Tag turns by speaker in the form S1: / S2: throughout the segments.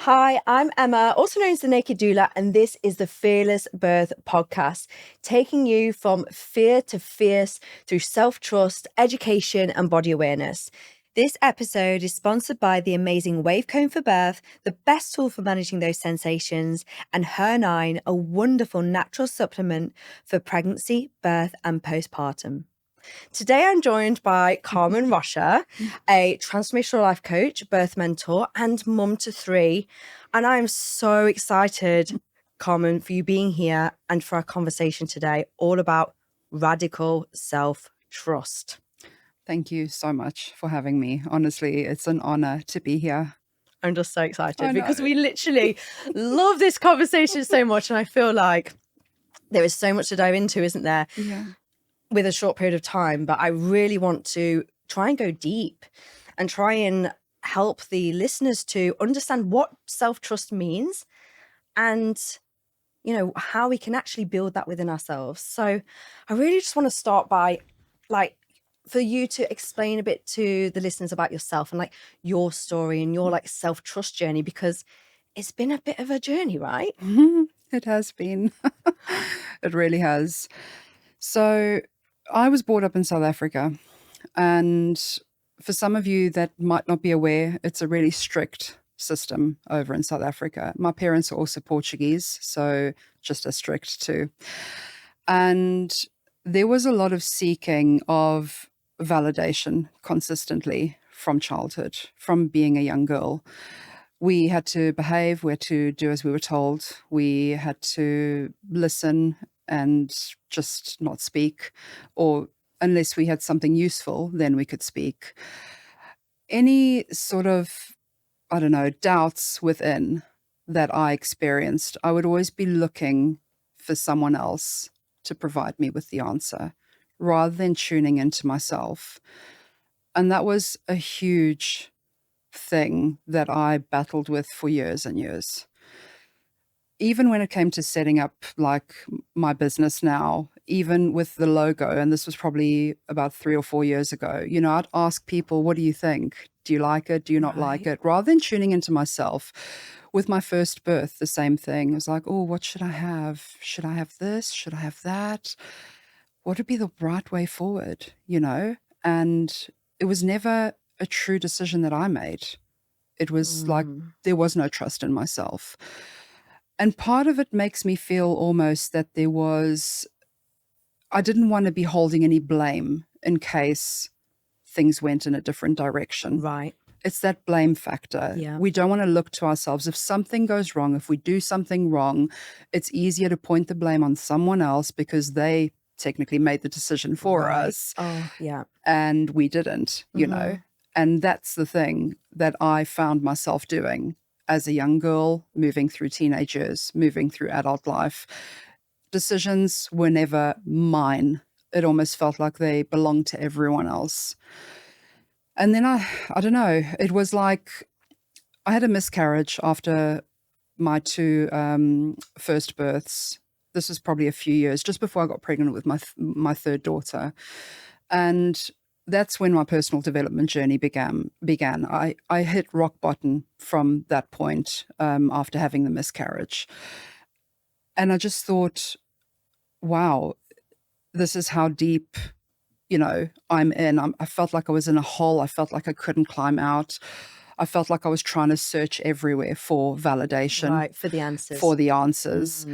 S1: Hi, I'm Emma, also known as the Naked Doula, and this is the Fearless Birth podcast, taking you from fear to fierce through self-trust, education, and body awareness. This episode is sponsored by the amazing Wave Comb for Birth, the best tool for managing those sensations, and Her9, a wonderful natural supplement for pregnancy, birth, and postpartum. Today, I'm joined by Carmen Rocha, a transformational life coach, birth mentor, and mum to three. And I'm so excited, Carmen, for you being here and for our conversation today, all about radical self-trust.
S2: Thank you so much for having me. Honestly, it's an honor to be here.
S1: I'm just so excited because we literally love this conversation so much. And I feel like there is so much to dive into, isn't there?
S2: Yeah.
S1: With a short period of time, but I really want to try and go deep and try and help the listeners to understand what self-trust means and, you know, how we can actually build that within ourselves. So I really just want to start by for you to explain a bit to the listeners about yourself and like your story and your like self-trust journey, because it's been a bit of a journey, right?
S2: It has been. It really has. So I was brought up in South Africa, and for some of you that might not be aware, it's a really strict system over in South Africa. My parents are also Portuguese, so just as strict too. And there was a lot of seeking of validation consistently from childhood, from being a young girl. We had to behave, we had to do as we were told, we had to listen and just not speak, or unless we had something useful, then we could speak. Any sort of, doubts within that I experienced, I would always be looking for someone else to provide me with the answer rather than tuning into myself. And that was a huge thing that I battled with for years and years. Even when it came to setting up like my business now, even with the logo, and this was probably about 3 or 4 years ago, I'd ask people, what do you think? Do you like it? Do you not like it? Rather than tuning into myself. With my first birth, the same thing. It was like, oh, what should I have? Should I have this? Should I have that? What would be the right way forward, And it was never a true decision that I made. It was like there was no trust in myself. And part of it makes me feel almost that I didn't want to be holding any blame in case things went in a different direction.
S1: Right.
S2: It's that blame factor.
S1: Yeah.
S2: We don't want to look to ourselves. If something goes wrong, if we do something wrong, it's easier to point the blame on someone else because they technically made the decision for us.
S1: Oh, yeah.
S2: And we didn't, And that's the thing that I found myself doing as a young girl, moving through teenage years, moving through adult life. Decisions were never mine. It almost felt like they belonged to everyone else. And then I don't know, it was like I had a miscarriage after my two first births. This was probably a few years, just before I got pregnant with my third daughter. And that's when my personal development journey began. I hit rock bottom from that point after having the miscarriage. And I just thought, wow, this is how deep, I'm in. I felt like I was in a hole. I felt like I couldn't climb out. I felt like I was trying to search everywhere for validation.
S1: Right, for the answers.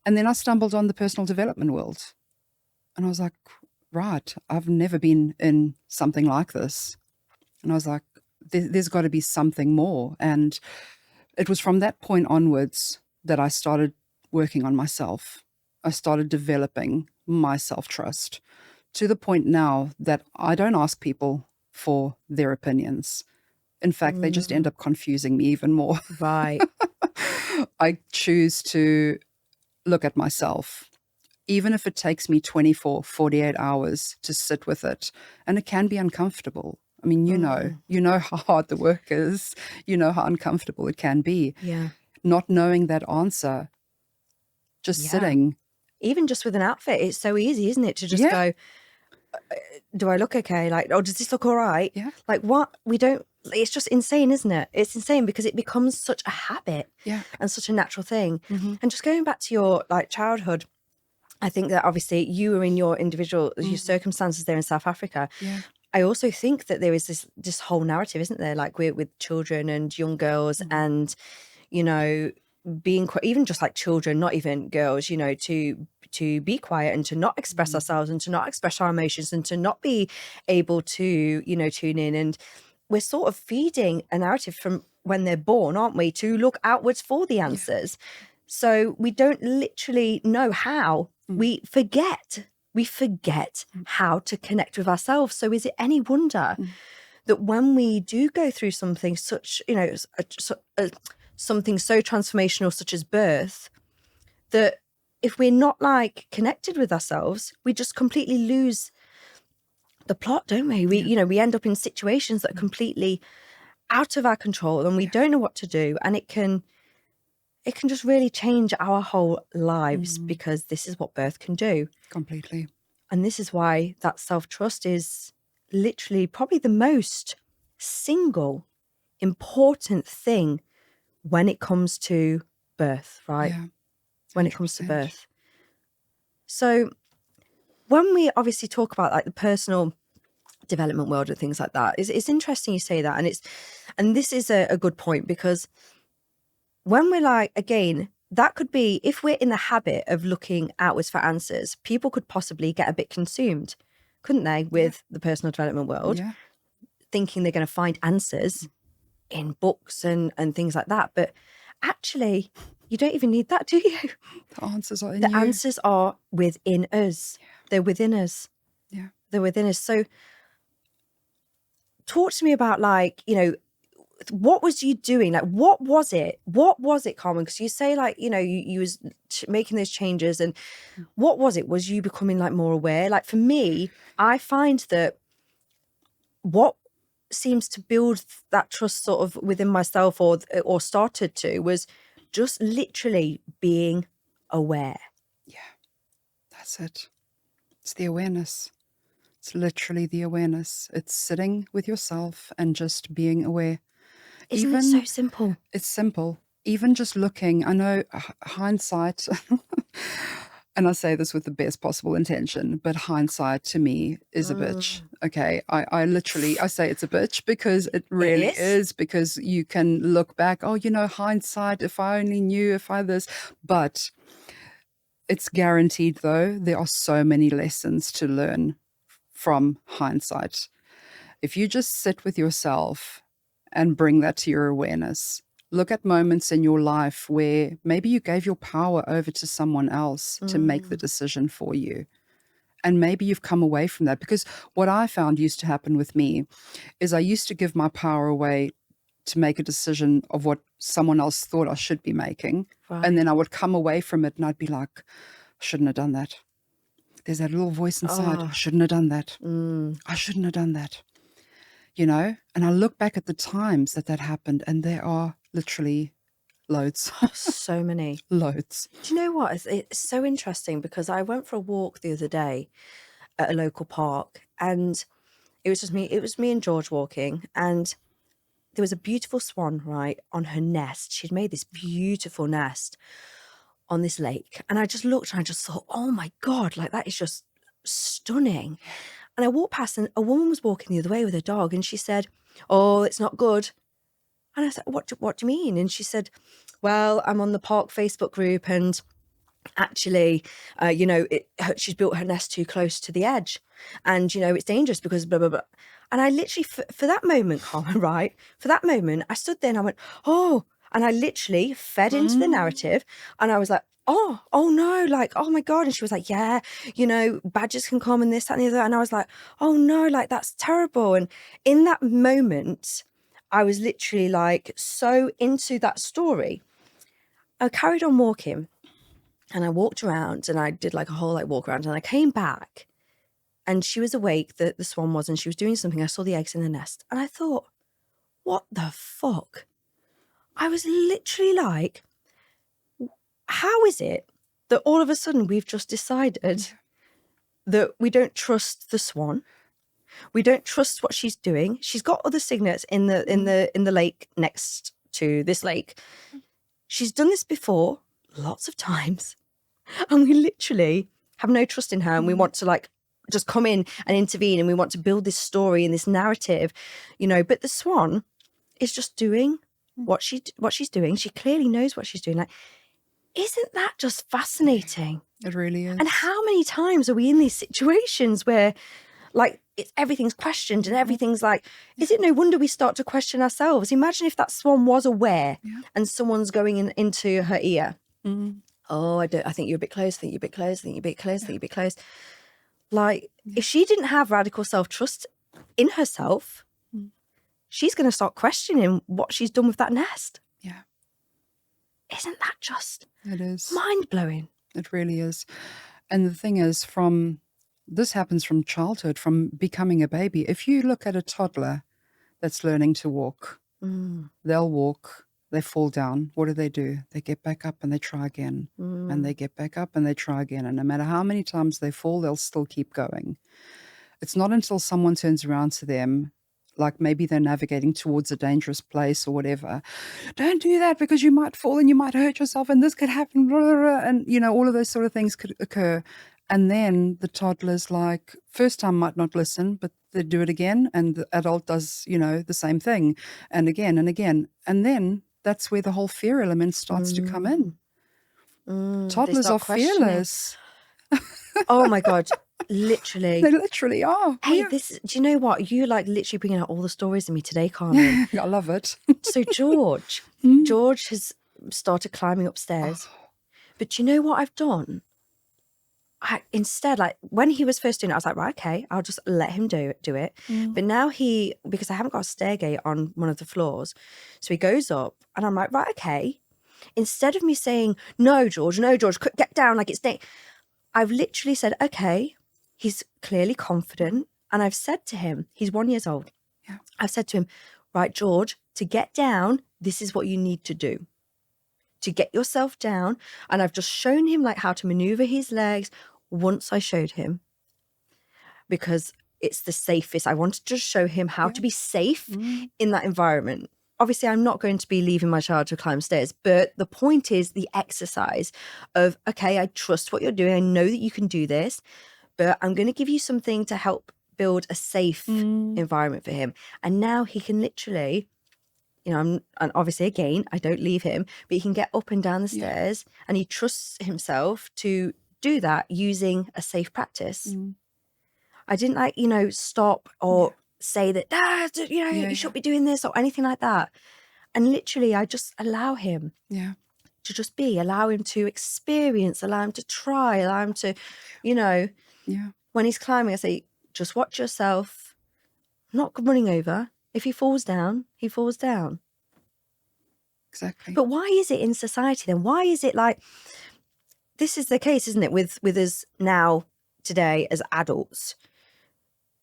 S2: And then I stumbled on the personal development world. And I was like, right, I've never been in something like this. And I was like, there's got to be something more. And it was from that point onwards that I started working on myself. I started developing my self-trust to the point now that I don't ask people for their opinions. In fact, they just end up confusing me even more.
S1: Right.
S2: I choose to look at myself, even if it takes me 24, 48 hours to sit with it. And it can be uncomfortable. I mean, you know how hard the work is. You know how uncomfortable it can be.
S1: Yeah.
S2: Not knowing that answer, just sitting.
S1: Even just with an outfit, it's so easy, isn't it? To just go, do I look okay? Like, oh, does this look all right?
S2: Yeah.
S1: Like what? We don't it's just insane, isn't it? It's insane because it becomes such a habit and such a natural thing. And just going back to your like childhood, I think that obviously you were in your individual your circumstances there in South Africa. I also think that there is this whole narrative, isn't there? Like with children and young girls and, you know, being even just like children, not even girls, you know, to be quiet and to not express ourselves and to not express our emotions and to not be able to, you know, tune in. And we're sort of feeding a narrative from when they're born, aren't we, to look outwards for the answers. So we don't literally know how. We forget how to connect with ourselves. So is it any wonder that when we do go through something such, you know, something so transformational such as birth, that if we're not like connected with ourselves, we just completely lose the plot, don't we? You know, we end up in situations that are completely out of our control and we don't know what to do. And it can just really change our whole lives because this is what birth can do.
S2: Completely.
S1: And this is why that self-trust is literally probably the most single important thing when it comes to birth, right?
S2: Yeah.
S1: When it comes to birth. So when we obviously talk about like the personal development world and things like that, it's interesting you say that. And this is a good point, because when we're like, again, that could be, if we're in the habit of looking outwards for answers, people could possibly get a bit consumed, couldn't they, with the personal development world, thinking they're going to find answers in books and things like that. But actually, you don't even need that, do you?
S2: The answers are in
S1: you.
S2: The
S1: answers are within us. They're within us.
S2: Yeah.
S1: They're within us. So talk to me about, like, you know, what was you doing? Like, what was it, Carmen? Because you say, like, you know, you was making those changes, and what was it? Was you becoming like more aware? Like for me, I find that what seems to build that trust sort of within myself, or started to, was just literally being aware.
S2: Yeah, that's it. It's the awareness. It's literally the awareness. It's sitting with yourself and just being aware.
S1: Isn't it so simple?
S2: It's simple. Even just looking, I know hindsight, and I say this with the best possible intention, but hindsight to me is a bitch. Okay. I literally say it's a bitch because it really is, because you can look back, oh, you know, hindsight, if I only knew, if I this, but it's guaranteed though. There are so many lessons to learn from hindsight. If you just sit with yourself and bring that to your awareness, look at moments in your life where maybe you gave your power over to someone else to make the decision for you. And maybe you've come away from that, because what I found used to happen with me is I used to give my power away to make a decision of what someone else thought I should be making. Right. And then I would come away from it and I'd be like, I shouldn't have done that. There's that little voice inside. I shouldn't have done that. I shouldn't have done that. You know, and I look back at the times that happened, and there are literally loads.
S1: So many.
S2: Loads.
S1: Do you know what? It's so interesting, because I went for a walk the other day at a local park, and it was me and George walking, and there was a beautiful swan, right, on her nest. She'd made this beautiful nest on this lake. And I just looked and I just thought, oh my God, like that is just stunning. And I walked past, and a woman was walking the other way with her dog, and she said, oh, it's not good. And I said, what do you mean? And she said, well, I'm on the park Facebook group, and actually, you know, she's built her nest too close to the edge, and, you know, it's dangerous because blah, blah, blah. And I literally, for that moment, Carmen, right? For that moment, I stood there and I went, oh, and I literally fed into the narrative, and I was like, oh no, like, oh my God. And she was like, yeah, you know, badgers can come and this, that, and the other. And I was like, oh no, like that's terrible. And in that moment, I was literally like so into that story. I carried on walking, and I walked around, and I did like a whole like walk around, and I came back, and she was awake, the swan was, and she was doing something. I saw the eggs in the nest, and I thought, what the fuck? I was literally like, how is it that all of a sudden we've just decided that we don't trust the swan? We don't trust what she's doing. She's got other cygnets in the lake next to this lake. She's done this before lots of times, and we literally have no trust in her, and we want to like just come in and intervene, and we want to build this story and this narrative, you know. But the swan is just doing what she's doing. She clearly knows what she's doing. Like, isn't that just fascinating?
S2: It really is.
S1: And how many times are we in these situations where, like, everything's questioned and everything's like, is it no wonder we start to question ourselves? Imagine if that swan was aware and someone's going into her ear. Oh, I think you're a bit close. I think you're a bit close. I think you're a bit close. I think you're a bit close. Like, if she didn't have radical self-trust in herself, she's going to start questioning what she's done with that nest.
S2: Yeah.
S1: Isn't that just
S2: mind-blowing? It really is. And the thing is, this happens from childhood, from becoming a baby. If you look at a toddler that's learning to walk, they'll walk, they fall down. What do? They get back up and they try again. And they get back up and they try again. And no matter how many times they fall, they'll still keep going. It's not until someone turns around to them, like maybe they're navigating towards a dangerous place or whatever. Don't do that because you might fall and you might hurt yourself and this could happen. Blah, blah, blah, and, you know, all of those sort of things could occur. And then the toddler's like, first time might not listen, but they do it again. And the adult does, you know, the same thing and again and again. And then that's where the whole fear element starts to come in. Toddlers are fearless.
S1: Oh my God. Literally.
S2: They literally are.
S1: Hey, do you know what? You like literally bringing out all the stories in me today, Carmen.
S2: I love it.
S1: So George has started climbing upstairs. But do you know what I've done? Instead, like when he was first doing it, I was like, right, okay, I'll just let him do it. But now because I haven't got a stair gate on one of the floors, so he goes up and I'm like, right, okay. Instead of me saying, no, George, get down, like it's day, I've literally said, okay, he's clearly confident. And I've said to him, he's 1 year old.
S2: Yeah.
S1: I've said to him, right, George, to get down, this is what you need to do. To get yourself down. And I've just shown him like how to maneuver his legs once I showed him. Because it's the safest. I wanted to just show him how to be safe in that environment. Obviously, I'm not going to be leaving my child to climb stairs, but the point is the exercise of, okay, I trust what you're doing. I know that you can do this, but I'm going to give you something to help build a safe environment for him. And now he can literally, you know, and obviously, again, I don't leave him, but he can get up and down the stairs and he trusts himself to do that using a safe practice. I didn't like, you know, stop or say that, you know, you shouldn't be doing this or anything like that. And literally, I just allow him to just be, allow him to experience, allow him to try, allow him to, you know, when he's climbing, I say, just watch yourself, not running over. If he falls down, he falls down.
S2: Exactly.
S1: But why is it in society then? Why is it like, this is the case, isn't it, with us now, today, as adults?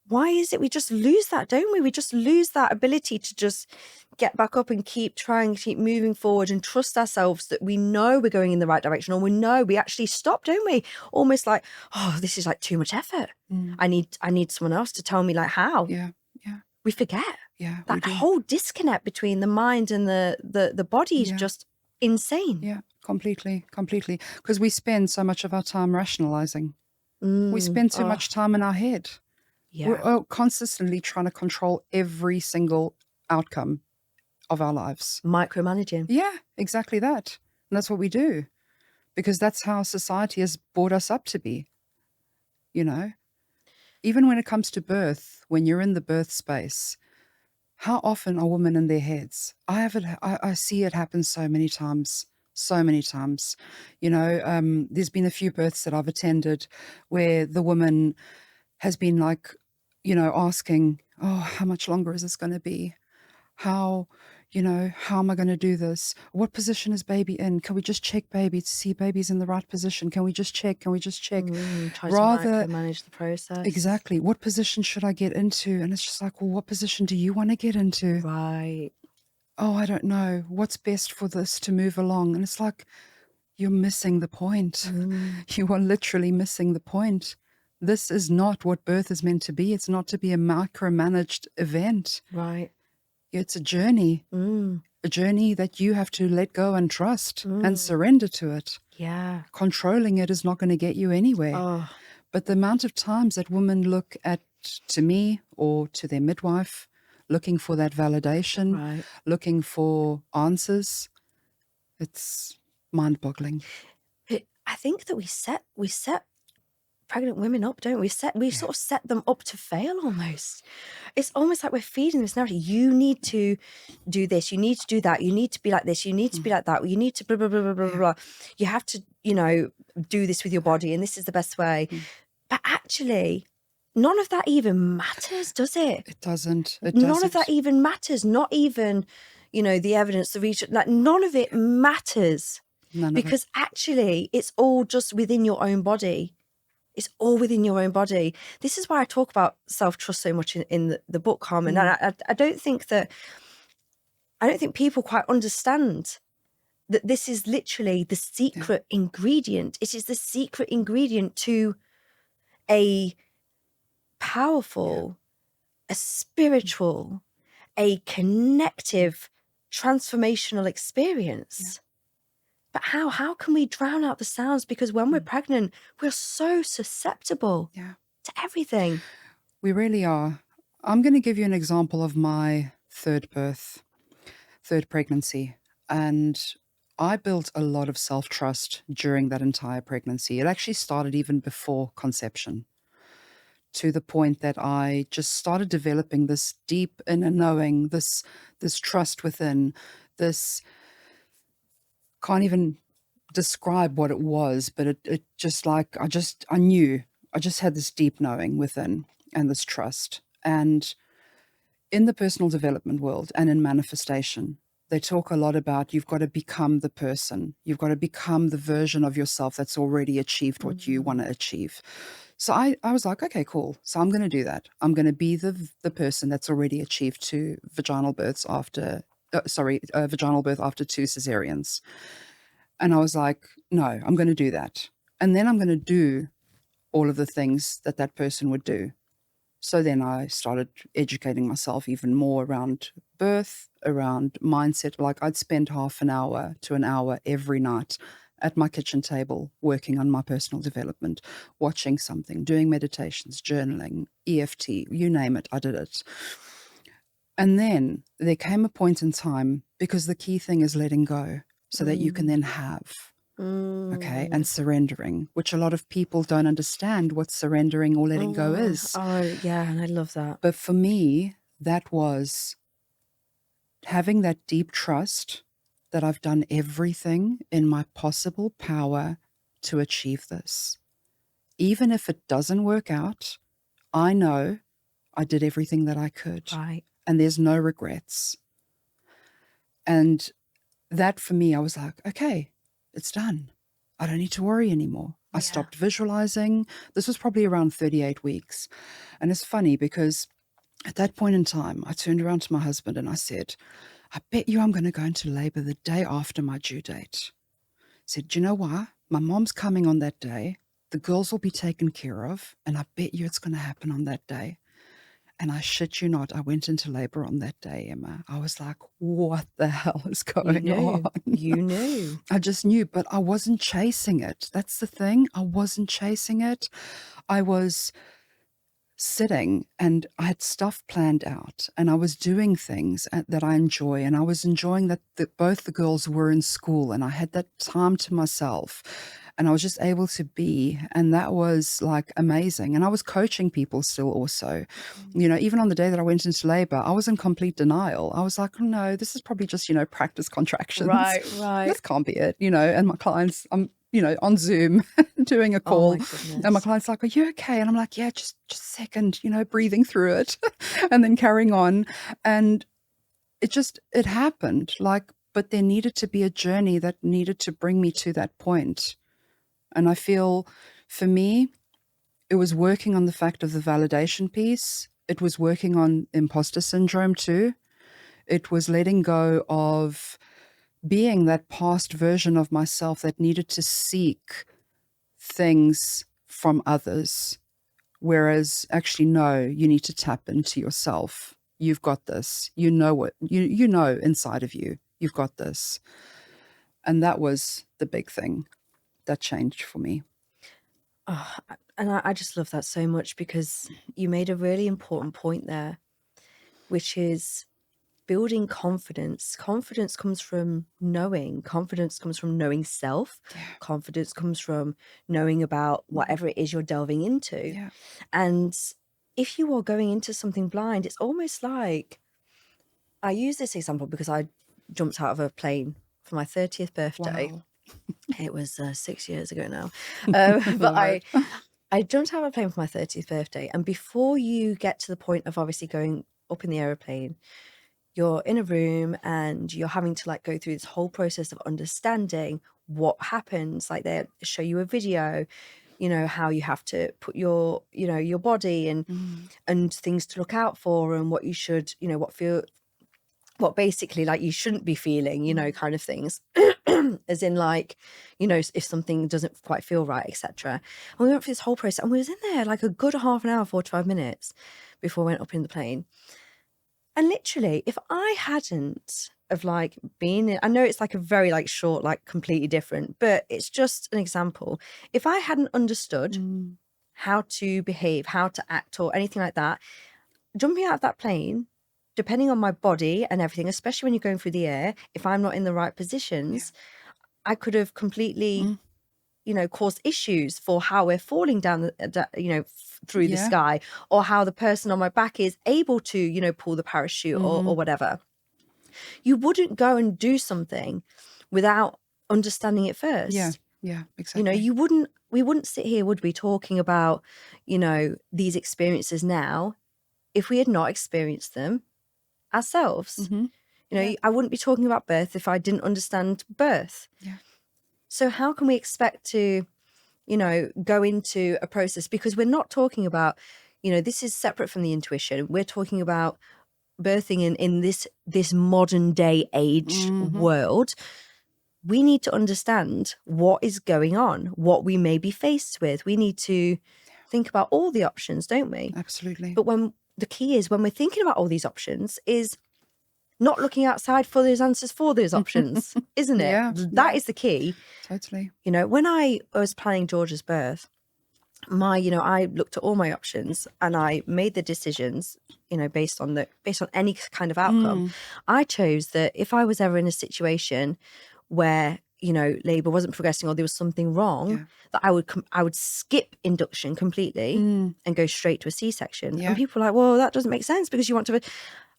S1: Why is it we just lose that, don't we? We just lose that ability to just get back up and keep trying, keep moving forward and trust ourselves that we know we're going in the right direction, or we know we actually stop, don't we? Almost like, oh, this is like too much effort. I need someone else to tell me like how.
S2: Yeah.
S1: We forget.
S2: Yeah.
S1: That whole disconnect between the mind and the body is just insane.
S2: Yeah, completely. Because we spend so much of our time rationalizing. We spend too much time in our head.
S1: Yeah.
S2: We're constantly trying to control every single outcome of our lives.
S1: Micromanaging.
S2: Yeah, exactly that. And that's what we do. Because that's how society has brought us up to be. You know? Even when it comes to birth, when you're in the birth space, how often are women in their heads? I see it happen so many times. You know, there's been a few births that I've attended where the woman has been like, you know, asking, oh, how much longer is this going to be? How am I going to do this? What position is baby in? Can we just check baby to see baby's in the right position? Can we just check?
S1: Try to manage the process.
S2: Exactly. What position should I get into? And it's just like, well, what position do you want to get into?
S1: Right.
S2: Oh, I don't know. What's best for this to move along? And it's like, you're missing the point. You are literally missing the point. This is not what birth is meant to be. It's not to be a micromanaged event.
S1: Right.
S2: It's a journey that you have to let go and trust and surrender to it.
S1: Yeah.
S2: Controlling it is not going to get you anywhere.
S1: Oh,
S2: But the amount of times that women look to me or to their midwife, looking for that validation,
S1: right.
S2: looking for answers, it's mind-boggling.
S1: I think that we set pregnant women up, don't we? We sort of set them up to fail almost. It's almost like we're feeding this narrative. You need to do this. You need to do that. You need to be like this. You need to be like that. You need to blah, blah, blah, blah, blah, blah. You have to, do this with your body, and this is the best way. But actually, none of that even matters, does it?
S2: It doesn't.
S1: None of that even matters. Not even, the evidence, the research, like none of it matters.
S2: None of
S1: because actually it's all just within your own body. It's all within your own body. This is why I talk about self-trust so much in the book, Carmen. And I don't think people quite understand that this is literally the secret ingredient. It is the secret ingredient to a powerful, a spiritual, a connective, transformational experience. But how can we drown out the sounds? Because when we're pregnant, we're so susceptible to everything.
S2: We really are. I'm going to give you an example of my third pregnancy. And I built a lot of self-trust during that entire pregnancy. It actually started even before conception, to the point that I just started developing this deep inner knowing, this trust within, this, can't even describe what it was, but it just like, I knew, I just had this deep knowing within and this trust. And in the personal development world and in manifestation, they talk a lot about you've got to become the person. You've got to become the version of yourself that's already achieved what you want to achieve. So I was like, okay, cool. So I'm going to do that. I'm going to be the person that's already achieved vaginal birth after 2 cesareans. And I was like, no, I'm going to do that. And then I'm going to do all of the things that person would do. So then I started educating myself even more around birth, around mindset. Like I'd spend half an hour to an hour every night at my kitchen table working on my personal development, watching something, doing meditations, journaling, EFT, you name it, I did it. And then there came a point in time, because the key thing is letting go so that you can then have. Okay, and surrendering, which a lot of people don't understand what surrendering or letting go is.
S1: Oh, yeah, and I love that.
S2: But for me, that was having that deep trust that I've done everything in my possible power to achieve this. Even if it doesn't work out, I know I did everything that I could.
S1: Right.
S2: And there's no regrets. And that for me, I was like, okay, it's done. I don't need to worry anymore. I stopped visualizing. This was probably around 38 weeks. And it's funny because at that point in time, I turned around to my husband and I said, I bet you I'm going to go into labor the day after my due date. I said, do you know why? My mom's coming on that day. The girls will be taken care of. And I bet you it's going to happen on that day. And I shit you not, I went into labor on that day, Emma. I was like, what the hell is going on?
S1: You knew.
S2: I just knew, but I wasn't chasing it. That's the thing. I wasn't chasing it. I was sitting and I had stuff planned out and I was doing things that I enjoy. And I was enjoying that both the girls were in school and I had that time to myself. And I was just able to be, and that was like amazing. And I was coaching people still also. You know, even on the day that I went into labor, I was in complete denial. I was like, oh, no, this is probably just, practice contractions.
S1: Right.
S2: This can't be it, and my clients, I'm, on Zoom doing a call. And my client's like, are you okay? And I'm like, yeah, just a second, breathing through it and then carrying on. And it happened, but there needed to be a journey that needed to bring me to that point. And I feel for me, it was working on the fact of the validation piece. It was working on imposter syndrome too. It was letting go of being that past version of myself that needed to seek things from others Whereas actually, no, you need to tap into yourself. You've got this. You know what you know inside of you. You've got this. And that was the big thing that changed for me.
S1: Oh, and I just love that so much, because you made a really important point there, which is building confidence. Confidence comes from knowing. Confidence comes from knowing self.
S2: Yeah.
S1: Confidence comes from knowing about whatever it is you're delving into.
S2: Yeah.
S1: And if you are going into something blind, it's almost like, I use this example because I jumped out of a plane for my 30th birthday.
S2: Wow.
S1: It was 6 years ago now. But I jumped out of a plane for my 30th birthday. And before you get to the point of obviously going up in the aeroplane, you're in a room and you're having to like go through this whole process of understanding what happens. Like they show you a video, you know, how you have to put your, you know, your body and things to look out for, and what you should, you know, what basically like you shouldn't be feeling, you know, kind of things. As in like, you know, if something doesn't quite feel right, etc. And we went through this whole process, and we was in there like a good half an hour, 45 minutes before we went up in the plane. And literally, if I hadn't of like been in, I know it's like a very like short, like completely different, but it's just an example. If I hadn't understood how to behave, how to act, or anything like that, jumping out of that plane, depending on my body and everything, especially when you're going through the air, if I'm not in the right positions, I could have completely, you know, caused issues for how we're falling down, you know, through the sky, or how the person on my back is able to, you know, pull the parachute or whatever. You wouldn't go and do something without understanding it first.
S2: Yeah, exactly.
S1: You know, we wouldn't sit here, would we, talking about, you know, these experiences now if we had not experienced them ourselves. You know, I wouldn't be talking about birth if I didn't understand birth. So how can we expect to, you know, go into a process, because we're not talking about, you know, this is separate from the intuition. We're talking about birthing in this modern day age world. We need to understand what is going on, what we may be faced with. We need to think about all the options, don't we?
S2: Absolutely.
S1: But when the key is, when we're thinking about all these options, is not looking outside for those answers for those options, isn't it? That is the key.
S2: Totally.
S1: You know, when I was planning George's birth, you know, I looked at all my options and I made the decisions, you know, based on any kind of outcome. I chose that if I was ever in a situation where, you know, labour wasn't progressing or there was something wrong, that I would skip induction completely and go straight to a C-section. And people were like, well, that doesn't make sense because you want to.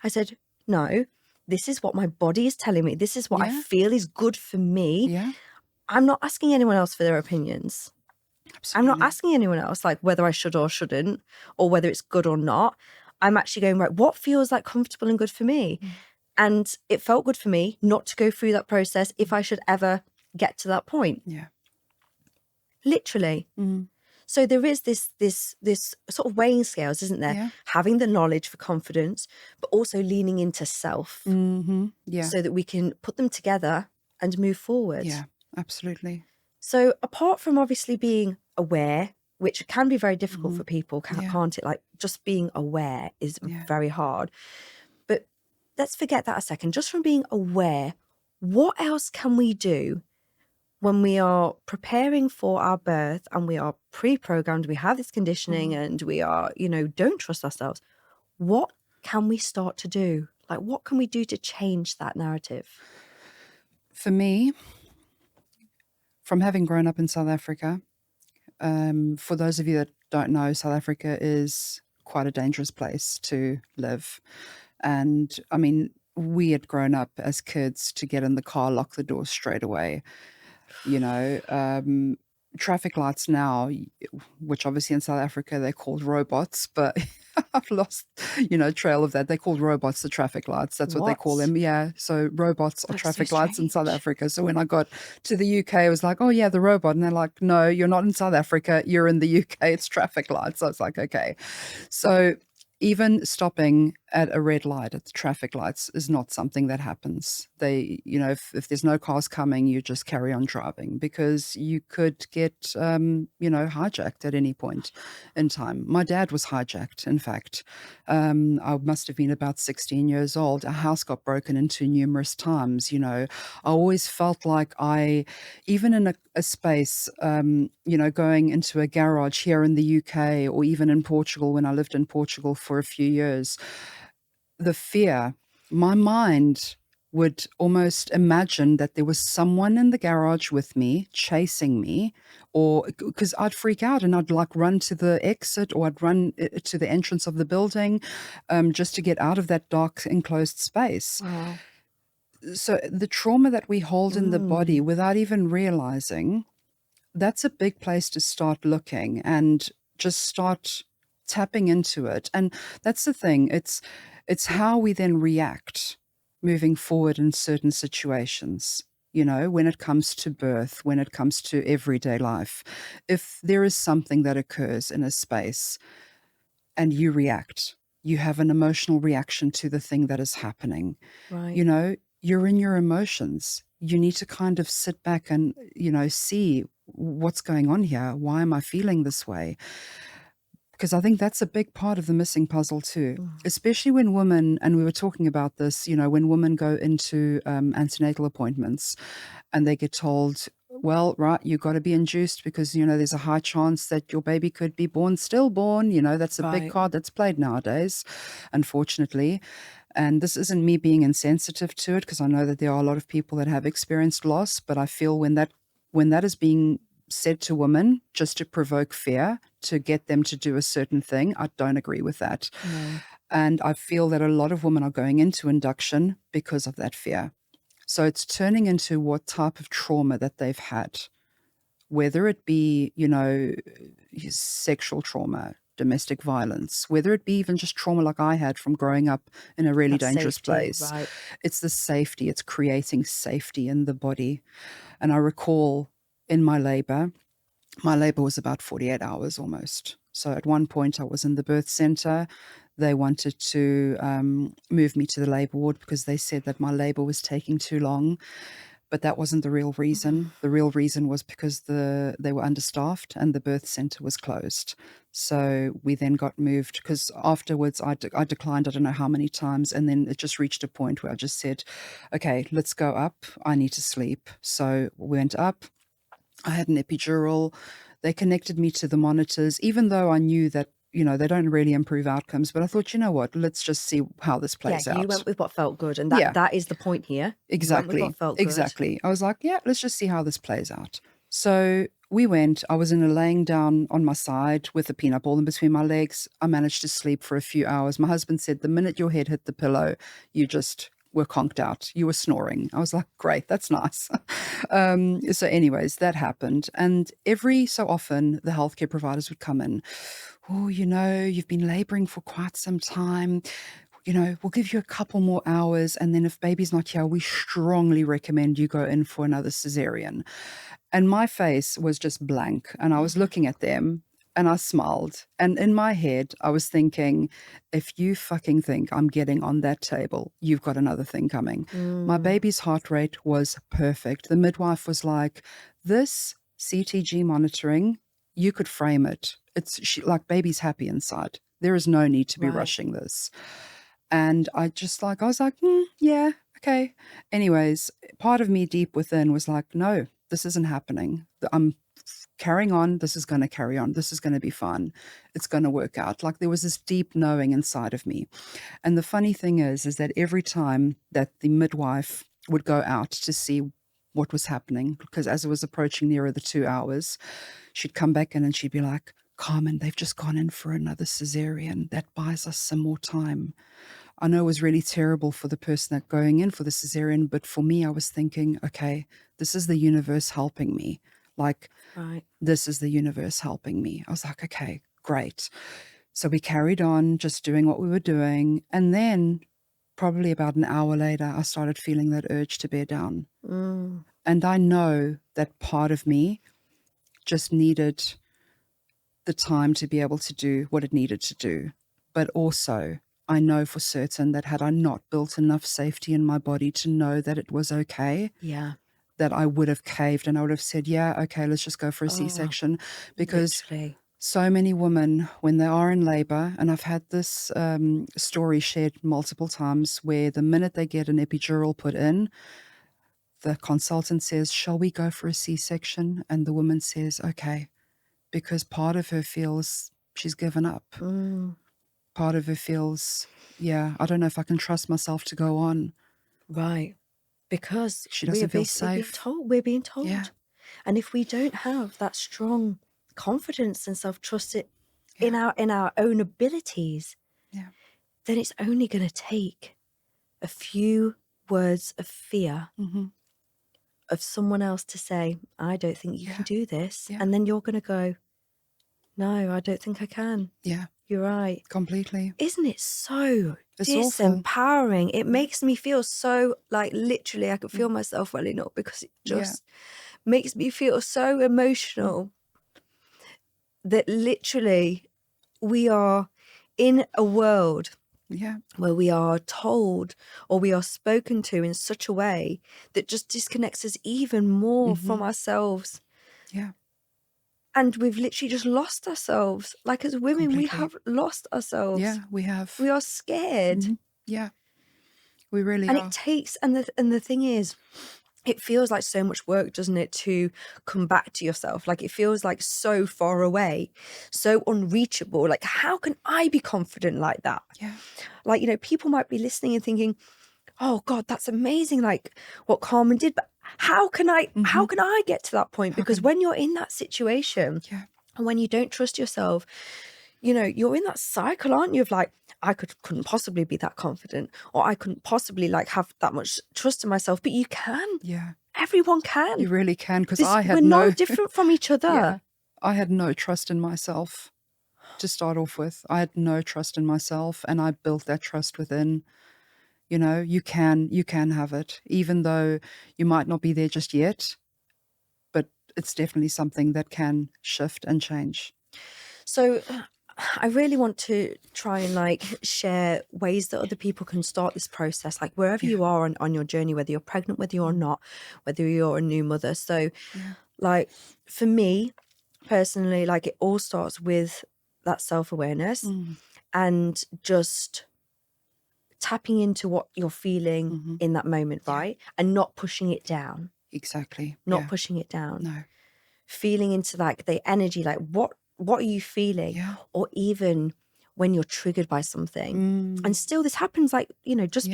S1: I said, no, this is what my body is telling me. This is what I feel is good for me. I'm not asking anyone else for their opinions. Absolutely. I'm not asking anyone else like whether I should or shouldn't, or whether it's good or not. I'm actually going, right, what feels like comfortable and good for me? And it felt good for me not to go through that process if I should ever get to that point. Literally. So there is this sort of weighing scales, isn't there? Having the knowledge for confidence, but also leaning into self. So that we can put them together and move forward.
S2: Yeah, absolutely.
S1: So apart from obviously being aware, which can be very difficult for people, can't it? Like just being aware is very hard. But let's forget that a second. Just from being aware, what else can we do when we are preparing for our birth and we are pre-programmed, we have this conditioning and we are, you know, don't trust ourselves? What can we start to do? Like, what can we do to change that narrative?
S2: For me, from having grown up in South Africa, for those of you that don't know, South Africa is quite a dangerous place to live. And I mean, we had grown up as kids to get in the car, lock the door straight away. You know, traffic lights now, which obviously in South Africa they're called robots, but I've lost, you know, trail of that. They're called robots, the traffic lights. That's what they call them. Yeah. So robots are traffic lights in South Africa. So when I got to the UK, I was like, oh yeah, the robot. And they're like, no, you're not in South Africa. You're in the UK. It's traffic lights. So I was like, okay. So Even stopping at a red light at the traffic lights is not something that happens. If there's no cars coming, you just carry on driving because you could get, hijacked at any point in time. My dad was hijacked, in fact. I must have been about 16 years old. Our house got broken into numerous times. I always felt like even in a space, going into a garage here in the UK or even in Portugal, when I lived in Portugal for a few years, the fear, my mind would almost imagine that there was someone in the garage with me chasing me, or because I'd freak out and I'd like run to the exit, or I'd run to the entrance of the building, just to get out of that dark enclosed space.
S1: Wow.
S2: So the trauma that we hold in the body without even realizing, that's a big place to start looking and just start tapping into it. And that's the thing. It's how we then react moving forward in certain situations, when it comes to birth, when it comes to everyday life. If there is something that occurs in a space and you react, you have an emotional reaction to the thing that is happening.
S1: Right.
S2: You're in your emotions. You need to kind of sit back and, see what's going on here. Why am I feeling this way? Because I think that's a big part of the missing puzzle too, especially when women, and we were talking about this, when women go into antenatal appointments and they get told, well, right, you've got to be induced because, there's a high chance that your baby could be born stillborn. That's a big
S1: Right.
S2: card that's played nowadays, unfortunately. And this isn't me being insensitive to it, because I know that there are a lot of people that have experienced loss, but I feel when that is being said to women just to provoke fear, to get them to do a certain thing, I don't agree with that.
S1: No.
S2: And I feel that a lot of women are going into induction because of that fear. So it's turning into what type of trauma that they've had, whether it be, sexual trauma, domestic violence, whether it be even just trauma like I had from growing up in a really
S1: That's
S2: dangerous
S1: safety,
S2: place.
S1: right.
S2: It's the safety, it's creating safety in the body. And I recall in my labor was about 48 hours almost. So at one point I was in the birth center. They wanted to move me to the labor ward because they said that my labor was taking too long. But that wasn't the real reason. The real reason was because they were understaffed and the birth center was closed. So we then got moved, because afterwards I declined I don't know how many times, and then it just reached a point where I just said, okay, let's go up. I need to sleep. So we went up. I had an epidural. They connected me to the monitors, even though I knew that, they don't really improve outcomes. But I thought, you know what, let's just see how this
S1: Yeah,
S2: plays
S1: you
S2: out.
S1: went with what felt good, and
S2: Yeah.
S1: that is the point here. You went with
S2: Exactly.
S1: what felt good.
S2: Exactly. I was like, yeah, let's just see how this plays out. So we went. I was laying down on my side with a peanut ball in between my legs. I managed to sleep for a few hours. My husband said, the minute your head hit the pillow, you just were conked out. You were snoring. I was like, great, that's nice. So anyways, that happened. And every so often, the healthcare providers would come in. Oh, you've been laboring for quite some time. We'll give you a couple more hours, and then if baby's not here, we strongly recommend you go in for another cesarean. And my face was just blank, and I was looking at them, and I smiled. And in my head, I was thinking, if you fucking think I'm getting on that table, you've got another thing coming. My baby's heart rate was perfect. The midwife was like, this CTG monitoring, you could frame it. Like, baby's happy inside. There is no need to be
S1: Right.
S2: rushing this. And I was like, yeah, okay. Anyways, part of me deep within was like, no, this isn't happening. I'm carrying on. This is going to carry on. This is going to be fun. It's going to work out. Like, there was this deep knowing inside of me. And the funny thing is that every time that the midwife would go out to see what was happening, because as it was approaching nearer the 2 hours, she'd come back in and she'd be like, Carmen, they've just gone in for another cesarean. That buys us some more time. I know it was really terrible for the person that going in for the cesarean, but for me, I was thinking, okay, this is the universe helping me. Like,
S1: Right.
S2: this is the universe helping me. I was like, okay, great. So we carried on just doing what we were doing. And then probably about an hour later, I started feeling that urge to bear down. And I know that part of me just needed the time to be able to do what it needed to do. But also, I know for certain that had I not built enough safety in my body to know that it was okay,
S1: Yeah.
S2: that I would have caved and I would have said, yeah, okay, let's just go for a
S1: Oh,
S2: C-section. Because
S1: literally.
S2: so many women, when they are in labor, and I've had this story shared multiple times, where the minute they get an epidural put in, the consultant says, shall we go for a C-section? And the woman says, okay, because part of her feels she's given up.
S1: Mm,
S2: Part of her feels, yeah, I don't know if I can trust myself to go on.
S1: right. Because
S2: She
S1: we are
S2: doesn't feel
S1: basically being
S2: safe.
S1: told, we're being told.
S2: Yeah.
S1: And if we don't have that strong confidence and self-trust in
S2: Yeah.
S1: our own abilities,
S2: Yeah.
S1: then it's only going to take a few words of fear
S2: Mm-hmm.
S1: of someone else to say, I don't think you
S2: Yeah.
S1: can do this.
S2: Yeah.
S1: And then you're going to go, no, I don't think I can.
S2: Yeah.
S1: You're right.
S2: Completely.
S1: Isn't it so
S2: It's awful.
S1: disempowering? It makes me feel so, like, literally I can feel myself welling up, because it just makes me feel so emotional that literally we are in a world
S2: Yeah.
S1: where we are told or we are spoken to in such a way that just disconnects us even more from ourselves.
S2: Yeah.
S1: And we've literally just lost ourselves. Like, as women, we
S2: Completely.
S1: have lost ourselves.
S2: Yeah, we have.
S1: We are scared.
S2: Yeah, we really
S1: And
S2: are.
S1: it takes, and the thing is, it feels like so much work, doesn't it, to come back to yourself? Like, it feels like so far away, so unreachable. Like, how can I be confident like that?
S2: Yeah.
S1: Like, you know, people might be listening and thinking, oh God, that's amazing, like what Carmen did. But how can I get to that point? Because when you're in that situation,
S2: Yeah.
S1: and when you don't trust yourself, you know, you're in that cycle, aren't you, of like, I couldn't possibly be that confident, or I couldn't possibly like have that much trust in myself. But you can.
S2: Yeah.
S1: Everyone can.
S2: You really can, because I had
S1: we're
S2: no...
S1: not different from each other.
S2: Yeah. I had no trust in myself to start off with. I had no trust in myself, and I built that trust within. You know, you can have it, even though you might not be there just yet, but it's definitely something that can shift and change.
S1: So I really want to try and like share ways that other people can start this process, like wherever you are on your journey, whether you're pregnant, whether you're not, whether you're a new mother. So like for me personally, like it all starts with that self-awareness and just tapping into what you're feeling in that moment, right? And not pushing it down.
S2: Exactly.
S1: Not pushing it down.
S2: No.
S1: Feeling into like the energy, like what are you feeling?
S2: Yeah.
S1: Or even when you're triggered by something. And still this happens, like, you know, just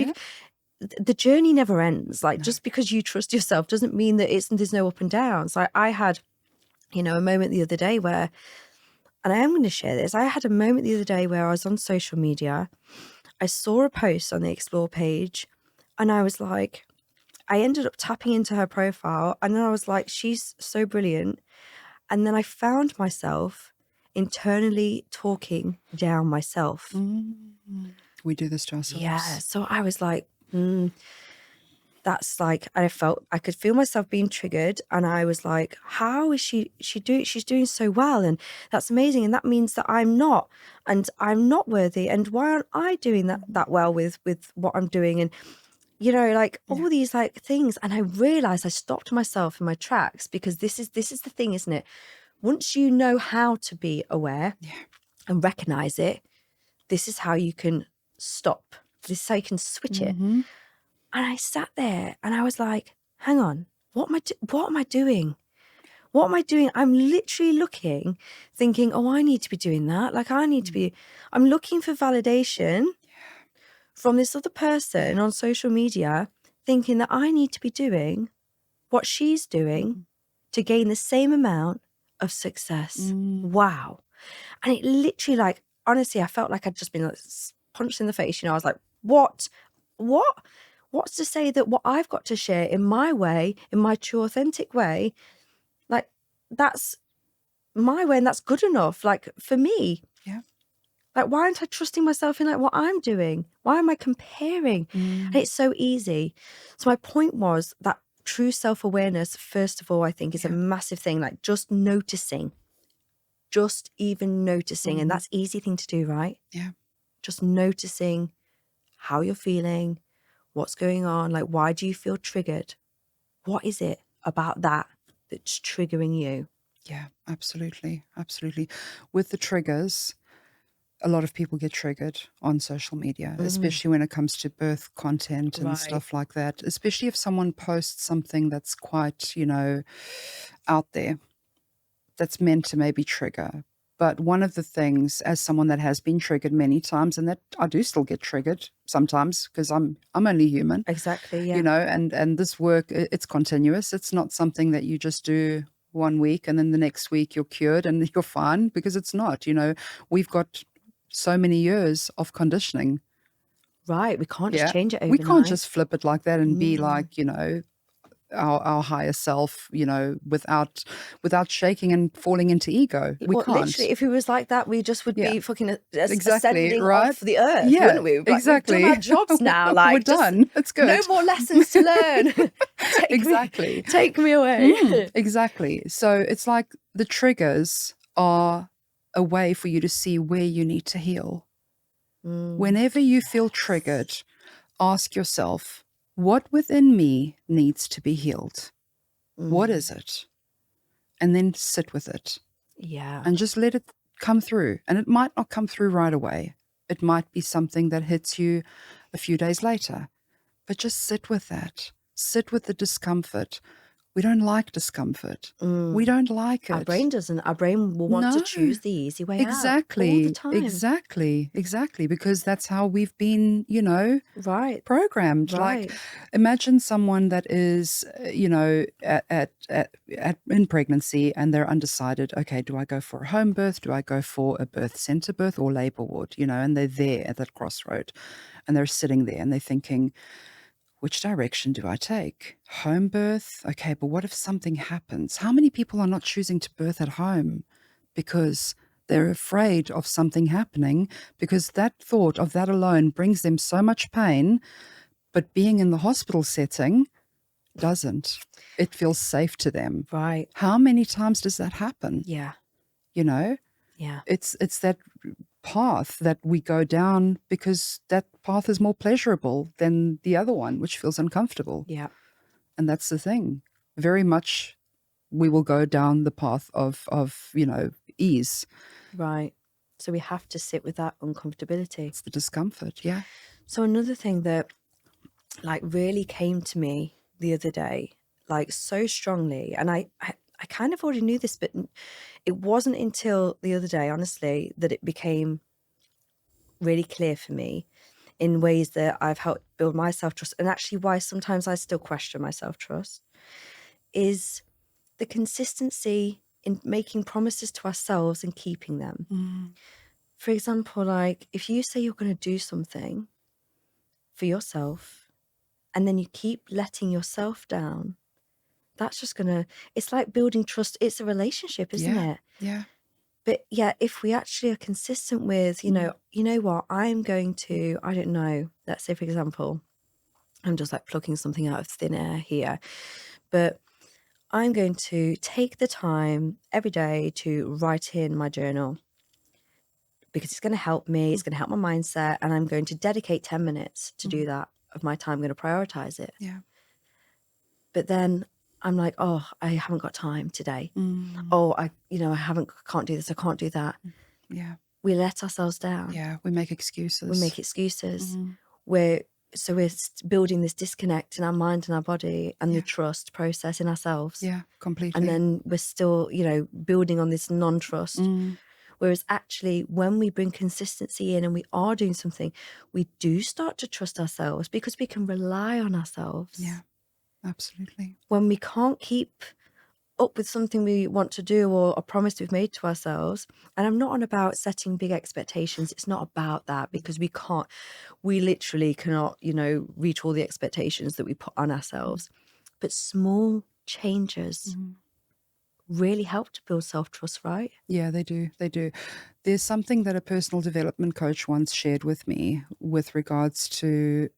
S1: the journey never ends. Like just because you trust yourself doesn't mean that there's no up and downs. Like I had, you know, a moment the other day where, and I am going to share this, I had a moment the other day where I was on social media. I saw a post on the Explore page and I was like, I ended up tapping into her profile and then I was like, she's so brilliant. And then I found myself internally talking down myself.
S2: We do this to ourselves.
S1: Yeah. So I was like, that's like, I could feel myself being triggered. And I was like, how is she's doing so well. And that's amazing. And that means that I'm not worthy. And why aren't I doing that well with what I'm doing? And, you know, like all these like things. And I realized I stopped myself in my tracks, because this is the thing, isn't it? Once you know how to be aware and recognize it, this is how you can stop. This is how you can switch it. And I sat there and I was like, hang on, what am I doing? What am I doing? I'm literally looking, thinking, oh, I need to be doing that. Like I'm looking for validation from this other person on social media, thinking that I need to be doing what she's doing to gain the same amount of success. Wow. And it literally, like, honestly, I felt like I'd just been like punched in the face. You know, I was like, what's to say that what I've got to share in my way, in my true authentic way, like that's my way and that's good enough, like for me. Like, why aren't I trusting myself in like what I'm doing? Why am I comparing? And it's so easy. So my point was that true self-awareness, first of all, I think is a massive thing. Like just noticing, just even noticing. And that's an easy thing to do, right?
S2: Yeah.
S1: just noticing how you're feeling, what's going on, like why do you feel triggered? What is it about that that's triggering you?
S2: Yeah, absolutely. Absolutely. With the triggers, a lot of people get triggered on social media, especially when it comes to birth content and
S1: Right.
S2: stuff like that, especially if someone posts something that's quite, out there, that's meant to maybe trigger. But one of the things, as someone that has been triggered many times, and that I do still get triggered sometimes because I'm only human,
S1: Exactly, yeah.
S2: and this work, it's continuous. It's not something that you just do 1 week and then the next week you're cured and you're fine, because it's not. We've got so many years of conditioning.
S1: Right, we can't just
S2: Yeah,
S1: change it
S2: we can't
S1: overnight.
S2: just flip it like that and be like, our higher self, without shaking and falling into ego. We
S1: Well,
S2: can't.
S1: literally, if it was like that, we just would
S2: Yeah.
S1: be fucking
S2: Exactly,
S1: ascending
S2: right?
S1: off the earth,
S2: Yeah,
S1: wouldn't we? Like,
S2: exactly.
S1: We've done our jobs now. Like,
S2: We're
S1: just
S2: done. It's good.
S1: no more lessons to learn.
S2: Exactly.
S1: Take me away.
S2: Exactly. So it's like the triggers are a way for you to see where you need to heal. Whenever you feel triggered, ask yourself, what within me needs to be healed? What is it? And then sit with it
S1: Yeah.
S2: and just let it come through. And it might not come through right away. It might be something that hits you a few days later. But just sit with that. Sit with the discomfort. We don't like discomfort. We don't like it.
S1: Our brain doesn't. Our brain will want to choose the easy way out all the time.
S2: Exactly. Because that's how we've been,
S1: Right.
S2: programmed.
S1: Right.
S2: Like, imagine someone that is, in pregnancy and they're undecided. Okay, do I go for a home birth? Do I go for a birth center birth or labor ward? And they're there at that crossroad, and they're sitting there and they're thinking, which direction do I take? Home birth? Okay, but what if something happens? How many people are not choosing to birth at home because they're afraid of something happening, because that thought of that alone brings them so much pain, but being in the hospital setting doesn't. It feels safe to them.
S1: Right.
S2: How many times does that happen?
S1: Yeah. Yeah.
S2: It's that path that we go down because that path is more pleasurable than the other one, which feels uncomfortable.
S1: Yeah.
S2: And that's the thing. Very much we will go down the path of ease.
S1: Right. So we have to sit with that uncomfortability.
S2: It's the discomfort, yeah.
S1: So another thing that like really came to me the other day, like so strongly, and I kind of already knew this, but it wasn't until the other day, honestly, that it became really clear for me in ways that I've helped build my self-trust, and actually why sometimes I still question my self-trust, is the consistency in making promises to ourselves and keeping them. For example, like if you say you're going to do something for yourself and then you keep letting yourself down, that's just it's like building trust. It's a relationship, isn't it?
S2: Yeah.
S1: But yeah, if we actually are consistent with, you know what, I'm going to, I don't know, let's say, for example, I'm just like plucking something out of thin air here, but I'm going to take the time every day to write in my journal because it's going to help me, it's going to help my mindset, and I'm going to dedicate 10 minutes to do that of my time. I'm going to prioritize it.
S2: Yeah.
S1: But then I'm like, oh, I haven't got time today. Oh, I can't do this. I can't do that.
S2: Yeah.
S1: We let ourselves down.
S2: Yeah. We make excuses.
S1: We make excuses. We're building this disconnect in our mind and our body and the trust process in ourselves.
S2: Yeah, completely.
S1: And then we're still, building on this non-trust. Whereas actually, when we bring consistency in and we are doing something, we do start to trust ourselves because we can rely on ourselves.
S2: Yeah, absolutely.
S1: When we can't keep up with something we want to do or a promise we've made to ourselves, and I'm not on about setting big expectations. It's not about that, because we literally cannot, reach all the expectations that we put on ourselves. But small changes really help to build self-trust, right?
S2: Yeah, they do. There's something that a personal development coach once shared with me with regards to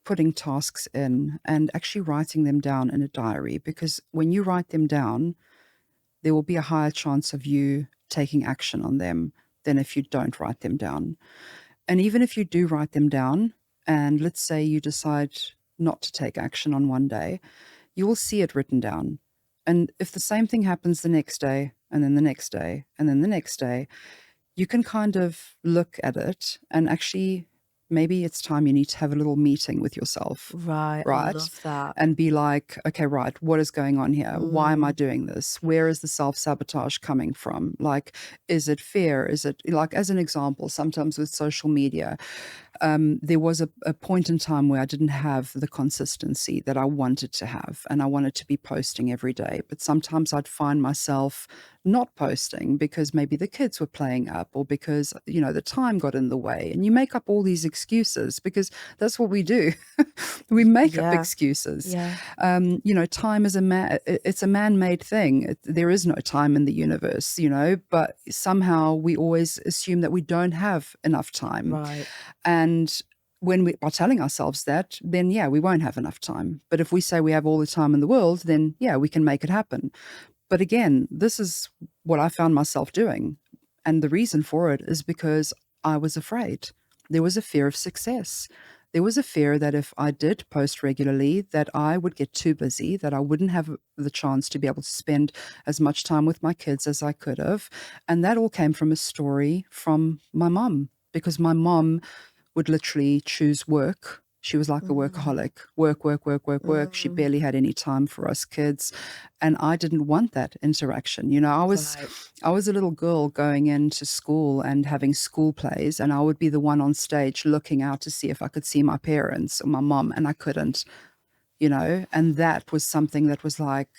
S2: putting tasks in and actually writing them down in a diary, because when you write them down, there will be a higher chance of you taking action on them than if you don't write them down. And even if you do write them down, and let's say you decide not to take action on one day, you will see it written down. And if the same thing happens the next day, and then the next day, and then the next day, you can kind of look at it and actually, maybe it's time you need to have a little meeting with yourself.
S1: Right. I
S2: Right.
S1: love that.
S2: And be like, okay, right, what is going on here? Why am I doing this? Where is the self-sabotage coming from? Like, is it fear? Is it, like, as an example, sometimes with social media, there was a point in time where I didn't have the consistency that I wanted to have, and I wanted to be posting every day. But sometimes I'd find myself not posting because maybe the kids were playing up, or because, you know, the time got in the way. And you make up all these excuses because that's what we do. We make up
S1: Yeah.
S2: excuses.
S1: Yeah.
S2: You know, time is it's a man-made thing. There is no time in the universe, you know, but somehow we always assume that we don't have enough time.
S1: Right.
S2: And when we are telling ourselves that, then yeah, we won't have enough time. But if we say we have all the time in the world, then yeah, we can make it happen. But again, this is what I found myself doing. And the reason for it is because I was afraid. There was a fear of success. There was a fear that if I did post regularly, that I would get too busy, that I wouldn't have the chance to be able to spend as much time with my kids as I could have. And that all came from a story from my mum, because my mum would literally choose work. She was like a workaholic. Work, work, work, work, work. She barely had any time for us kids. And I didn't want that interaction. You know, I was a little girl going into school and having school plays, and I would be the one on stage looking out to see if I could see my parents or my mom, and I couldn't, you know. And that was something that was like,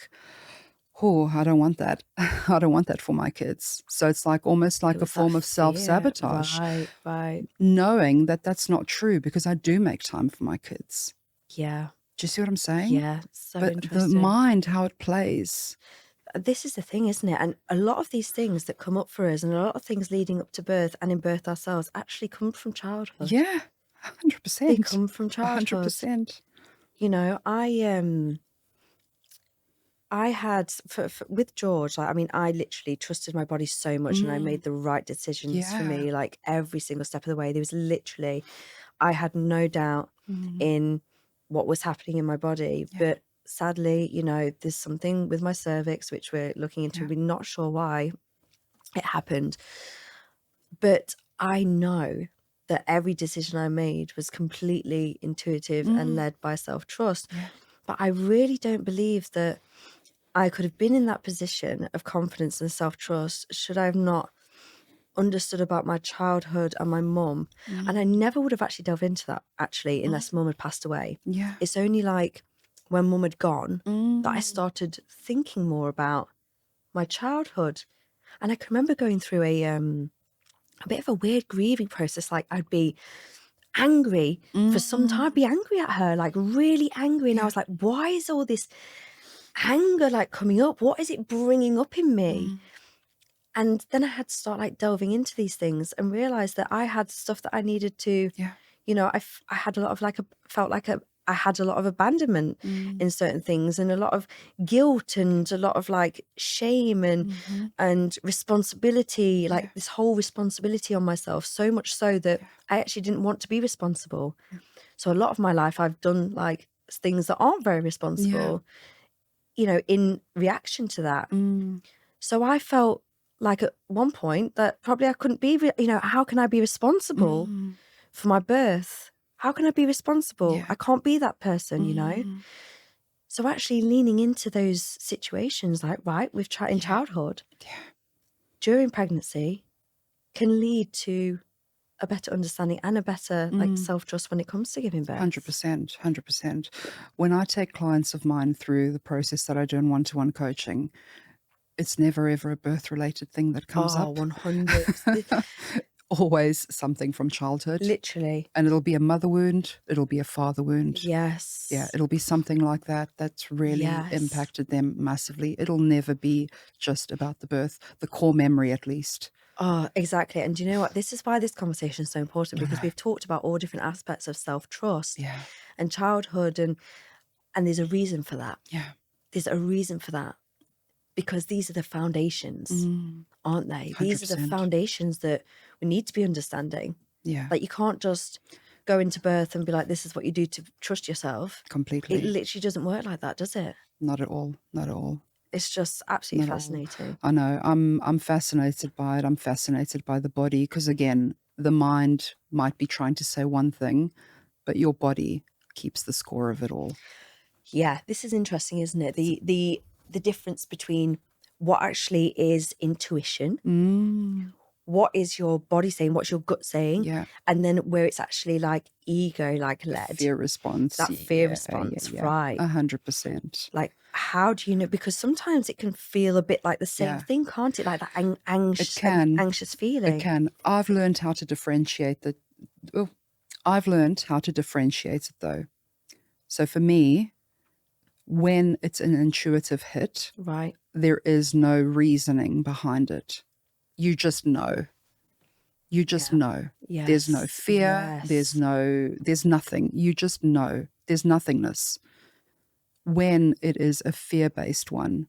S2: oh, I don't want that. I don't want that for my kids. So it's like almost like a form of self-sabotage.
S1: Right.
S2: Knowing that that's not true, because I do make time for my kids.
S1: Yeah.
S2: Do you see what I'm saying?
S1: Yeah. So
S2: But
S1: interesting.
S2: the mind, how it plays.
S1: This is the thing, isn't it? And a lot of these things that come up for us, and a lot of things leading up to birth and in birth ourselves, actually come from childhood.
S2: Yeah, 100%.
S1: They come from childhood.
S2: 100%.
S1: You know, I had with George, like, I mean, I literally trusted my body so much, and I made the right decisions for me, like every single step of the way. There was literally, I had no doubt in what was happening in my body. But sadly, you know, there's something with my cervix which we're looking into. We're not sure why it happened, but I know that every decision I made was completely intuitive and led by self-trust. But I really don't believe that I could have been in that position of confidence and self-trust should I have not understood about my childhood and my mum. And I never would have actually delved into that, actually, unless mum had passed away.
S2: Yeah.
S1: It's only like when mum had gone that I started thinking more about my childhood. And I can remember going through a bit of a weird grieving process. Like, I'd be angry for some time. I'd be angry at her, like really angry. And I was like, why is all this anger like coming up? What is it bringing up in me? And then I had to start like delving into these things and realize that I had stuff that I needed to, you know, I had a lot of I had a lot of abandonment in certain things, and a lot of guilt, and a lot of like shame and responsibility, like this whole responsibility on myself, so much so that I actually didn't want to be responsible. So a lot of my life I've done like things that aren't very responsible, you know, in reaction to that. So I felt like at one point that probably I couldn't be, you know, how can I be responsible for my birth? How can I be responsible? I can't be that person, you know? So actually leaning into those situations, like, right, in childhood, during pregnancy, can lead to a better understanding and a better like self-trust when it comes to giving birth.
S2: 100%. 100%. When I take clients of mine through the process that I do in one-to-one coaching, it's never ever a birth-related thing that comes up.
S1: 100.
S2: Always something from childhood.
S1: Literally.
S2: And it'll be a mother wound, it'll be a father wound.
S1: Yes.
S2: Yeah, it'll be something like that that's really impacted them massively. It'll never be just about the birth, the core memory at least.
S1: Oh, exactly. And do you know what? This is why this conversation is so important, because we've talked about all different aspects of self-trust and childhood, and there's a reason for that.
S2: Yeah.
S1: There's a reason for that, because these are the foundations, aren't they?
S2: 100%.
S1: These are the foundations that we need to be understanding.
S2: Yeah.
S1: Like, you can't just go into birth and be like, this is what you do to trust yourself.
S2: Completely.
S1: It literally doesn't work like that, does it?
S2: Not at all. Not at all.
S1: It's just absolutely
S2: Not at all.
S1: fascinating.
S2: I know. I'm fascinated by it. I'm fascinated by the body because, again, the mind might be trying to say one thing, but your body keeps the score of it all.
S1: Yeah, this is interesting, isn't it? The difference between what actually is intuition, what is your body saying, what's your gut saying,
S2: Yeah.
S1: and then where it's actually like ego, like
S2: The
S1: led.
S2: fear response.
S1: That fear response, right?
S2: 100%.
S1: Like, how do you know? Because sometimes it can feel a bit like the same thing, can't it? Like that anxious feeling.
S2: It can. I've learned how to differentiate it though. So for me, when it's an intuitive hit,
S1: right,
S2: there is no reasoning behind it. You just know. You just know.
S1: yes,
S2: There's no fear.
S1: yes.
S2: There's nothing. You just know. There's nothingness. When it is a fear-based one,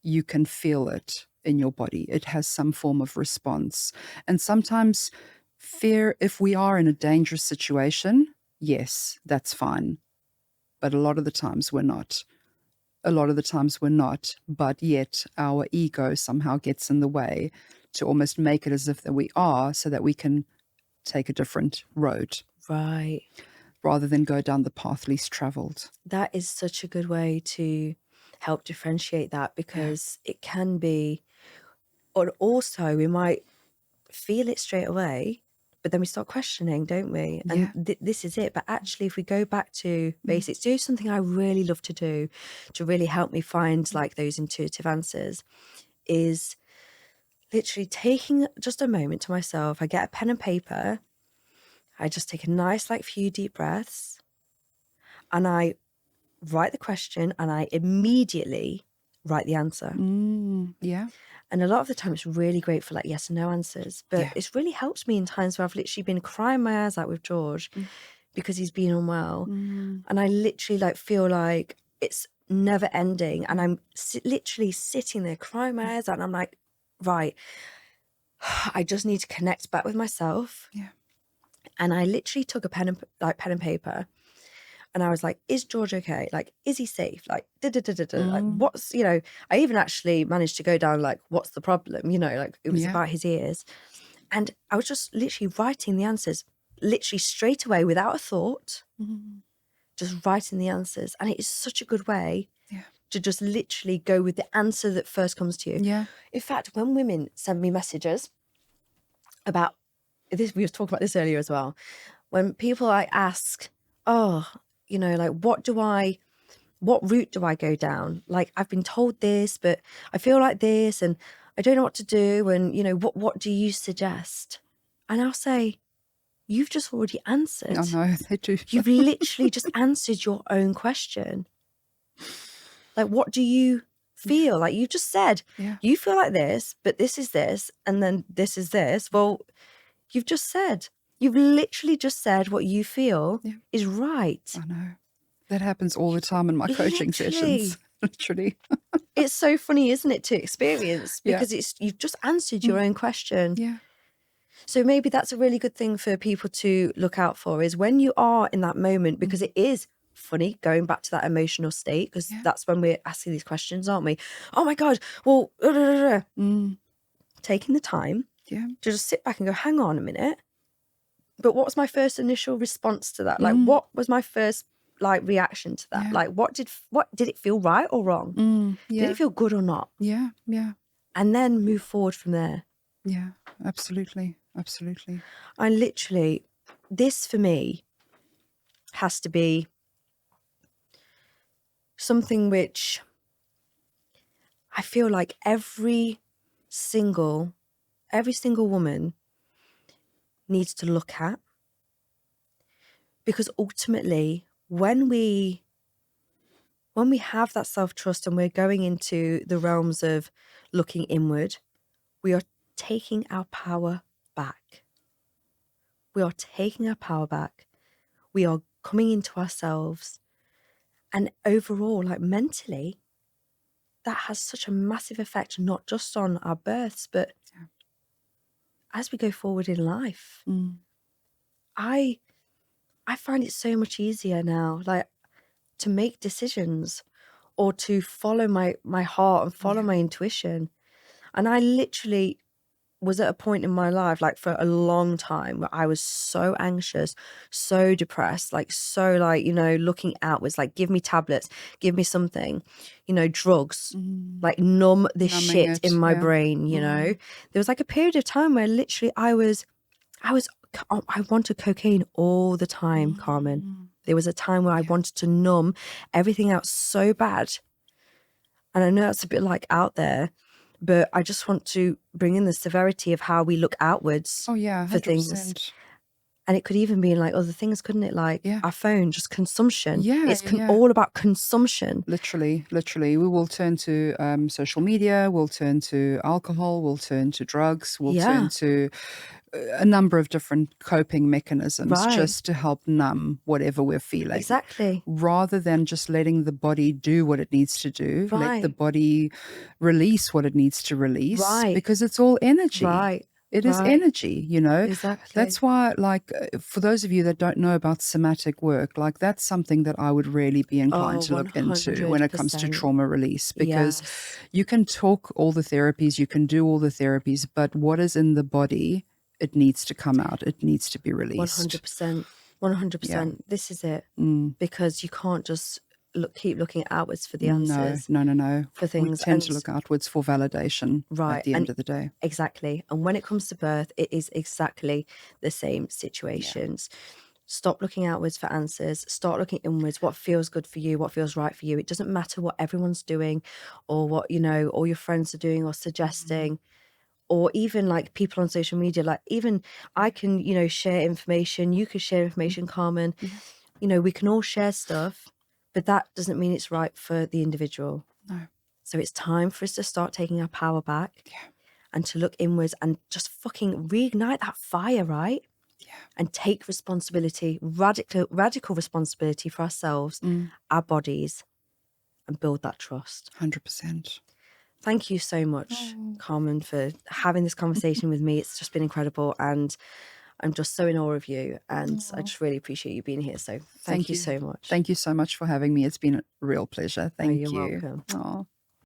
S2: you can feel it in your body. It has some form of response. And sometimes fear, if we are in a dangerous situation, yes, that's fine. But a lot of the times we're not. But yet our ego somehow gets in the way to almost make it as if that we are, so that we can take a different road.
S1: Right.
S2: Rather than go down the path least traveled.
S1: That is such a good way to help differentiate that, because it can be, or also we might feel it straight away, but then we start questioning, don't we? And this is it. But actually, if we go back to basics, do something I really love to do to really help me find like those intuitive answers, is literally taking just a moment to myself. I get a pen and paper. I just take a nice, like, few deep breaths, and I write the question, and I immediately write the answer.
S2: Yeah.
S1: And a lot of the time it's really great for like yes and no answers, but it's really helped me in times where I've literally been crying my eyes out with George because he's been unwell. And I literally like feel like it's never ending. And I'm literally sitting there crying my eyes out, and I'm like, right, I just need to connect back with myself.
S2: Yeah.
S1: And I literally took a pen and paper, and I was like, is George okay? Like, is he safe? Like, like, what's, you know, I even actually managed to go down, like, what's the problem? You know, like, it was about his ears. And I was just literally writing the answers, literally straight away without a thought, just writing the answers. And it is such a good way to just literally go with the answer that first comes to you.
S2: Yeah.
S1: In fact, when women send me messages about this, we were talking about this earlier as well, when people like ask, oh, you know, like, what route do I go down? Like, I've been told this, but I feel like this, and I don't know what to do. And, you know, what do you suggest? And I'll say, you've just already answered.
S2: I know, they do.
S1: You've literally just answered your own question. Like, what do you feel? Like, you just said, you feel like this, but this is this, and then this is this. Well, you've just said. You've literally just said what you feel is right.
S2: I know. That happens all the time in my coaching sessions. Literally.
S1: It's so funny, isn't it, to experience, because you've just answered your own question.
S2: Yeah.
S1: So maybe that's a really good thing for people to look out for, is when you are in that moment, because it is funny going back to that emotional state, because that's when we're asking these questions, aren't we? Oh my God, well, taking the time to just sit back and go, hang on a minute. But what was my first initial response to that? Like, what was my first like reaction to that? Like, what did it feel right or wrong? Did it feel good or not?
S2: Yeah.
S1: And then move forward from there.
S2: Yeah, absolutely. Absolutely.
S1: I literally, this for me has to be something which I feel like every single woman needs to look at, because ultimately when we have that self-trust and we're going into the realms of looking inward, we are taking our power back. We are taking our power back. We are coming into ourselves. And overall, like mentally, that has such a massive effect, not just on our births, but as we go forward in life.
S2: Mm.
S1: I find it so much easier now, like, to make decisions or to follow my heart and follow my intuition. And I literally was at a point in my life, like, for a long time where I was so anxious, so depressed, like, so, like, you know, looking outwards, like, give me tablets, give me something, you know, drugs, like, numb this
S2: Numbing
S1: shit
S2: it,
S1: in my
S2: yeah.
S1: brain, you know. There was like a period of time where literally I wanted cocaine all the time, Carmen. There was a time where I wanted to numb everything out so bad. And I know that's a bit like out there, but I just want to bring in the severity of how we look outwards
S2: Oh yeah,
S1: for
S2: 100%.
S1: things. And it could even be in like other things, couldn't it? Like our phone, just consumption.
S2: Yeah,
S1: It's all about consumption.
S2: Literally. We will turn to social media, we'll turn to alcohol, we'll turn to drugs, we'll turn to a number of different coping mechanisms just to help numb whatever we're feeling.
S1: Exactly.
S2: Rather than just letting the body do what it needs to do, let the body release what it needs to release, because it's all energy. It is energy, you know.
S1: Exactly.
S2: That's why, like, for those of you that don't know about somatic work, like, that's something that I would really be inclined to look into when it comes to trauma release, because you can talk all the therapies, you can do all the therapies, but what is in the body, it needs to come out. It needs to be released.
S1: 100%. 100%. This is it. Because you can't just keep looking outwards for the answers.
S2: No.
S1: For things.
S2: We tend to look outwards for validation at the end of the day.
S1: Exactly. And when it comes to birth, it is exactly the same situations. Stop looking outwards for answers. Start looking inwards. What feels good for you? What feels right for you? It doesn't matter what everyone's doing or what, you know, all your friends are doing or suggesting. Or even like people on social media, like even I can, you know, share information. You could share information, Carmen. You know, we can all share stuff, but that doesn't mean it's right for the individual.
S2: No.
S1: So it's time for us to start taking our power back and to look inwards and just fucking reignite that fire, right? Yeah. And take responsibility, radical responsibility for ourselves, our bodies, and build that trust.
S2: 100%.
S1: Thank you so much, Carmen, for having this conversation with me. It's just been incredible, and I'm just so in awe of you, and I just really appreciate you being here. So thank you so much.
S2: Thank you so much for having me. It's been a real pleasure. Thank you.
S1: You're welcome.
S2: Aww.